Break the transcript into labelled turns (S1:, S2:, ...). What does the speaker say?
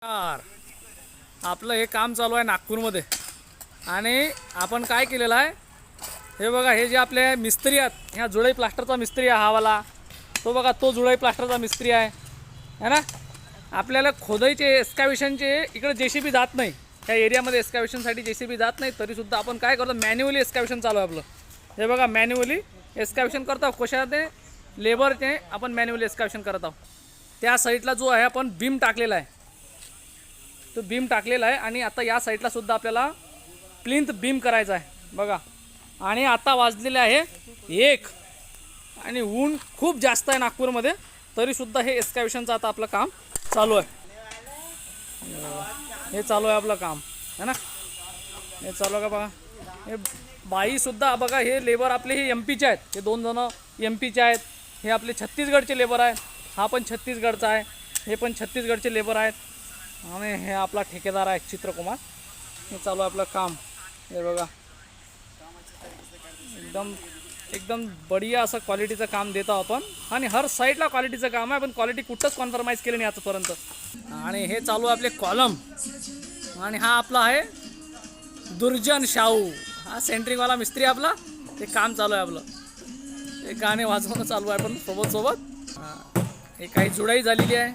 S1: आपलं हे काम चालू आहे नागपूरमध्ये आणि आपण काय केलेलं आहे हे बघा, हे जे आपले मिस्त्री आहेत, ह्या जुळई प्लास्टरचा मिस्त्री आहे हा वाला, तो बघा तो जुळई प्लास्टरचा मिस्त्री आहे ना. आपल्याला खोदाईचे एस्कावेशनचे इकडे जेसीबी जात नाही, त्या एरियामध्ये एस्कावेशनसाठी जेसीबी जात नाही, तरीसुद्धा आपण काय करतो मॅन्युअली एस्कावेशन चालू आहे आपलं. हे बघा मॅन्युअली एस्कावेशन करत आहोत, कशाने लेबरचे आपण मॅन्युअली एस्कावेशन करत आहोत. त्या साईडला जो आहे आपण बीम टाकलेला आहे, तो बीम टाकलेला आहे आणि आता या साईडला सुद्धा आपल्याला प्लिंथ बीम करायचा आहे बघा. आणि आता वाजलेले आहे 1 आणि ऊन खूप जास्त आहे नागपूरमध्ये, तरीसुद्धा हे एस्कावेशनचं आता आपलं काम चालू आहे. हे चालू आहे आपलं काम है ना, हे चालू आहे का बघा. हे बाईसुद्धा बघा, हे लेबर आपले हे MP चे आहेत, हे 2 जण MP चे आहेत. हे आपले छत्तीसगडचे लेबर आहेत, हा पण छत्तीसगडचा आहे, हे पण छत्तीसगडचे लेबर आहेत. आणि हे आपला ठेकेदार आहे चित्रकुमार. हे चालू आहे आपलं काम. हे बघा एकदम बढिया असं क्वालिटीचं काम देतो आपण, आणि हर साईडला क्वालिटीचं काम आहे, पण क्वालिटी कुठंच कॉम्प्रोमाइज केलं नाही आतापर्यंत. आणि हे चालू आहे आपले कॉलम. आणि हा आपला आहे दुर्जन शाहू, हा सेंट्रिंगवाला मिस्त्री आपला. ते काम चालू आहे आपलं, हे गाणे वाजवणं चालू आहे पण सोबत हे काही जुळाई झालेली आहे.